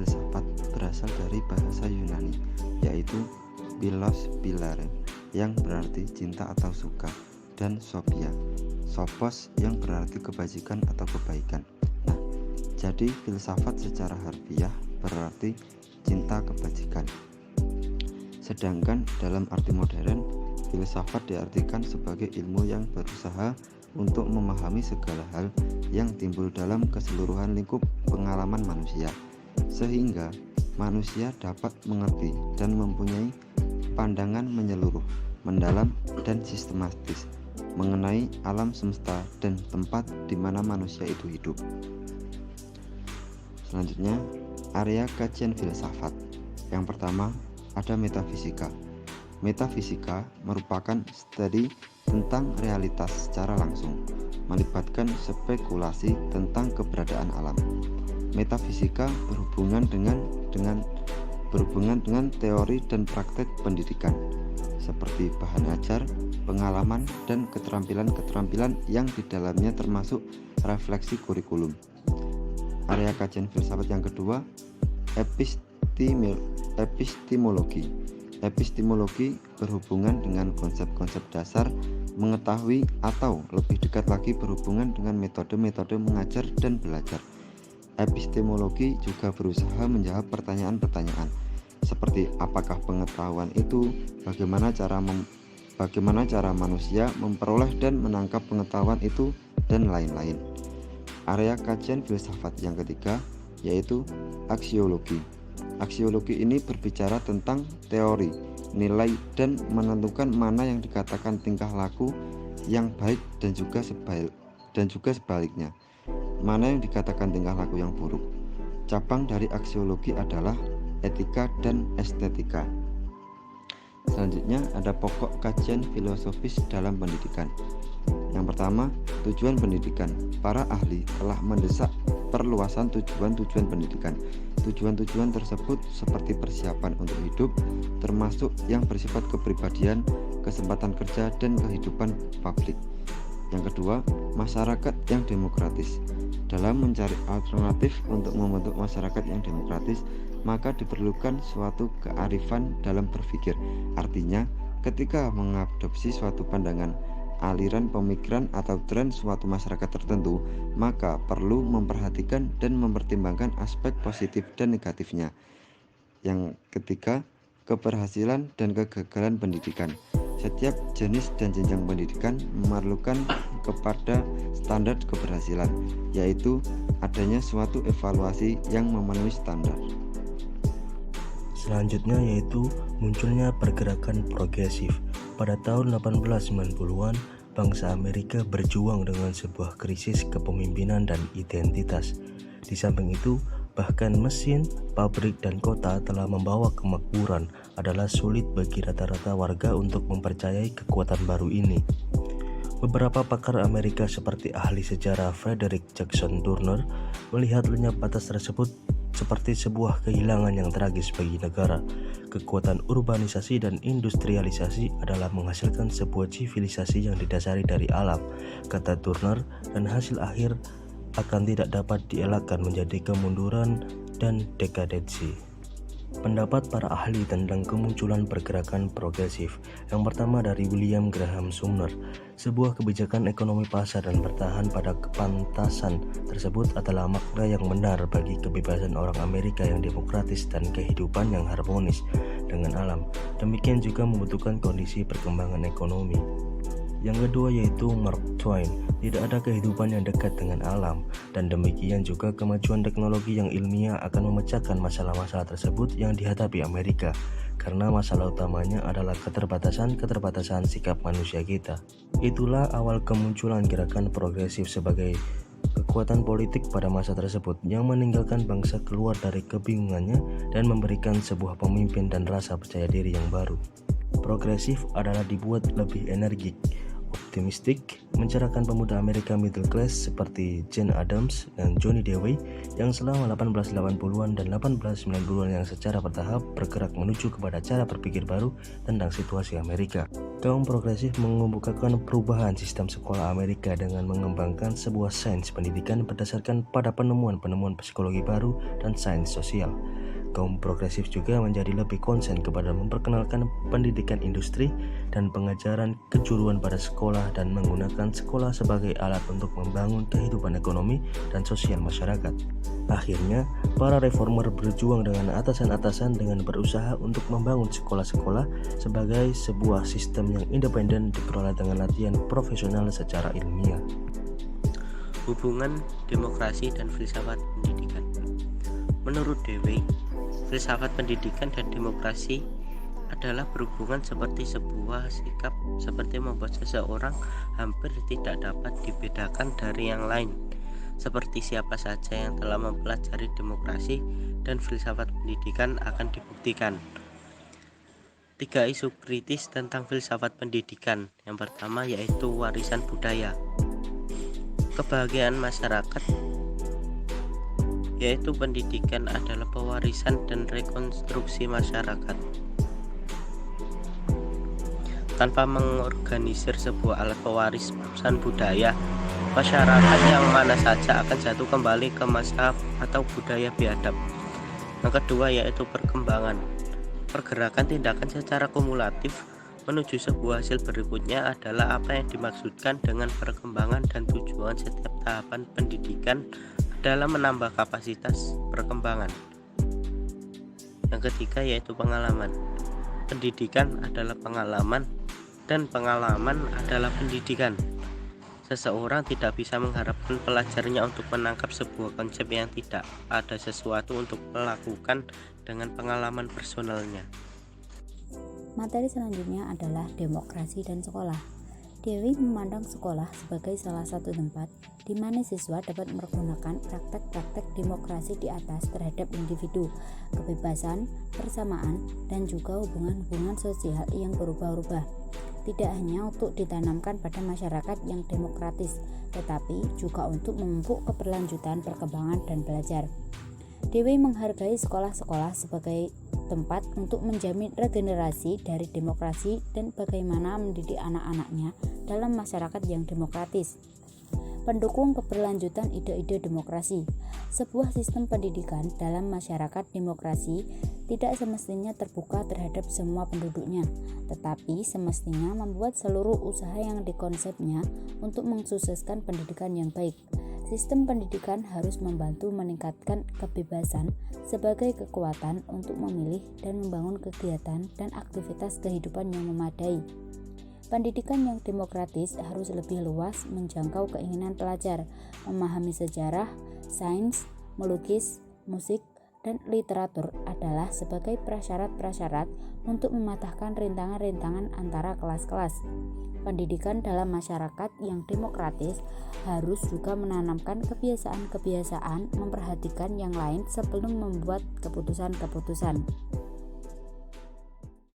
filsafat berasal dari bahasa Yunani, yaitu philos philare yang berarti cinta atau suka, dan sophia, sophos yang berarti kebajikan atau kebaikan. Nah, jadi filsafat secara harfiah berarti cinta kebajikan. Sedangkan dalam arti modern, filsafat diartikan sebagai ilmu yang berusaha untuk memahami segala hal yang timbul dalam keseluruhan lingkup pengalaman manusia, sehingga manusia dapat mengerti dan mempunyai pandangan menyeluruh, mendalam, dan sistematis mengenai alam semesta dan tempat di mana manusia itu hidup. Selanjutnya, area kajian filsafat. Yang pertama, ada metafisika. Metafisika merupakan studi tentang realitas secara langsung, melibatkan spekulasi tentang keberadaan alam. Metafisika berhubungan dengan teori dan praktek pendidikan, seperti bahan ajar, pengalaman, dan keterampilan-keterampilan yang di dalamnya termasuk refleksi kurikulum. Area kajian filsafat yang kedua, epistemologi. Epistemologi berhubungan dengan konsep-konsep dasar mengetahui, atau lebih dekat lagi berhubungan dengan metode-metode mengajar dan belajar. Epistemologi juga berusaha menjawab pertanyaan-pertanyaan seperti apakah pengetahuan itu, bagaimana cara manusia memperoleh dan menangkap pengetahuan itu, dan lain-lain. Area kajian filsafat yang ketiga yaitu aksiologi. Aksiologi ini berbicara tentang teori, nilai, dan menentukan mana yang dikatakan tingkah laku yang baik dan juga sebaliknya, mana yang dikatakan tingkah laku yang buruk. Cabang dari aksiologi adalah etika dan estetika. Selanjutnya ada pokok kajian filosofis dalam pendidikan. Yang pertama, tujuan pendidikan. Para ahli telah mendesak perluasan tujuan-tujuan pendidikan. Tujuan-tujuan tersebut seperti persiapan untuk hidup, termasuk yang bersifat kepribadian, kesempatan kerja, dan kehidupan publik. Yang kedua, masyarakat yang demokratis. Dalam mencari alternatif untuk membentuk masyarakat yang demokratis, maka diperlukan suatu kearifan dalam berpikir. Artinya, ketika mengadopsi suatu pandangan, aliran pemikiran atau tren suatu masyarakat tertentu, maka perlu memperhatikan dan mempertimbangkan aspek positif dan negatifnya. Yang ketiga, keberhasilan dan kegagalan pendidikan. Setiap jenis dan jenjang pendidikan memerlukan kepada standar keberhasilan, yaitu adanya suatu evaluasi yang memenuhi standar. Selanjutnya yaitu munculnya pergerakan progresif. Pada tahun 1890-an, bangsa Amerika berjuang dengan sebuah krisis kepemimpinan dan identitas. Di samping itu, bahkan mesin, pabrik, dan kota telah membawa kemakmuran. Adalah sulit bagi rata-rata warga untuk mempercayai kekuatan baru ini. Beberapa pakar Amerika seperti ahli sejarah Frederick Jackson Turner melihat lenyap batas tersebut seperti sebuah kehilangan yang tragis bagi negara. Kekuatan urbanisasi dan industrialisasi adalah menghasilkan sebuah sivilisasi yang didasari dari alam, kata Turner, dan hasil akhir akan tidak dapat dielakkan menjadi kemunduran dan dekadensi. Pendapat para ahli tentang kemunculan pergerakan progresif. Yang pertama dari William Graham Sumner. Sebuah kebijakan ekonomi pasar dan bertahan pada kepantasan tersebut adalah makna yang benar bagi kebebasan orang Amerika yang demokratis dan kehidupan yang harmonis dengan alam. Demikian juga membutuhkan kondisi perkembangan ekonomi. Yang kedua yaitu Mark Twain. Tidak ada kehidupan yang dekat dengan alam, dan demikian juga kemajuan teknologi yang ilmiah akan memecahkan masalah-masalah tersebut yang dihadapi Amerika, karena masalah utamanya adalah keterbatasan sikap manusia kita. Itulah awal kemunculan gerakan progresif sebagai kekuatan politik pada masa tersebut yang meninggalkan bangsa keluar dari kebingungannya dan memberikan sebuah pemimpin dan rasa percaya diri yang baru. Progresif adalah dibuat lebih energik, optimistik, mencerahkan pemuda Amerika middle class seperti Jane Addams dan Johnny Dewey yang selama 1880-an dan 1890-an yang secara bertahap bergerak menuju kepada cara berpikir baru tentang situasi Amerika. Kaum progresif mengemukakan perubahan sistem sekolah Amerika dengan mengembangkan sebuah sains pendidikan berdasarkan pada penemuan-penemuan psikologi baru dan sains sosial. kaum progresif juga menjadi lebih konsen kepada memperkenalkan pendidikan industri dan pengajaran kejuruan pada sekolah dan menggunakan sekolah sebagai alat untuk membangun kehidupan ekonomi dan sosial masyarakat. Akhirnya, para reformer berjuang dengan atasan-atasan dengan berusaha untuk membangun sekolah-sekolah sebagai sebuah sistem yang independen dikelola dengan latihan profesional secara ilmiah. Hubungan demokrasi dan filsafat pendidikan. Menurut Dewey, filsafat pendidikan dan demokrasi adalah berhubungan seperti sebuah sikap, seperti membuat seseorang hampir tidak dapat dibedakan dari yang lain. Seperti siapa saja yang telah mempelajari demokrasi dan filsafat pendidikan akan dibuktikan. 3 isu kritis tentang filsafat pendidikan. Yang pertama yaitu warisan budaya. Kebahagiaan masyarakat, yaitu pendidikan adalah pewarisan dan rekonstruksi masyarakat. Tanpa mengorganisir sebuah alat pewarisan budaya, masyarakat yang mana saja akan jatuh kembali ke mazhab atau budaya biadab. Yang kedua yaitu perkembangan. Pergerakan tindakan secara kumulatif menuju sebuah hasil berikutnya adalah apa yang dimaksudkan dengan perkembangan, dan tujuan setiap tahapan pendidikan adalah menambah kapasitas perkembangan. Yang ketiga yaitu pengalaman. Pendidikan adalah pengalaman dan pengalaman adalah pendidikan. Seseorang tidak bisa mengharapkan pelajarnya untuk menangkap sebuah konsep yang tidak ada sesuatu untuk melakukan dengan pengalaman personalnya. Materi selanjutnya adalah demokrasi dan sekolah. Dewey memandang sekolah sebagai salah satu tempat di mana siswa dapat menggunakan praktek-praktek demokrasi di atas terhadap individu, kebebasan, persamaan, dan juga hubungan-hubungan sosial yang berubah-ubah. Tidak hanya untuk ditanamkan pada masyarakat yang demokratis, tetapi juga untuk memupuk keberlanjutan perkembangan dan belajar. Dewey menghargai sekolah-sekolah sebagai tempat untuk menjamin regenerasi dari demokrasi dan bagaimana mendidik anak-anaknya dalam masyarakat yang demokratis. Pendukung keberlanjutan ide-ide demokrasi. Sebuah sistem pendidikan dalam masyarakat demokrasi tidak semestinya terbuka terhadap semua penduduknya, tetapi semestinya membuat seluruh usaha yang dikonsepnya untuk mensukseskan pendidikan yang baik. Sistem pendidikan harus membantu meningkatkan kebebasan sebagai kekuatan untuk memilih dan membangun kegiatan dan aktivitas kehidupan yang memadai. Pendidikan yang demokratis harus lebih luas menjangkau keinginan pelajar, memahami sejarah, sains, melukis, musik, dan literatur adalah sebagai prasyarat-prasyarat untuk mematahkan rintangan-rintangan antara kelas-kelas. Pendidikan dalam masyarakat yang demokratis harus juga menanamkan kebiasaan-kebiasaan memperhatikan yang lain sebelum membuat keputusan-keputusan.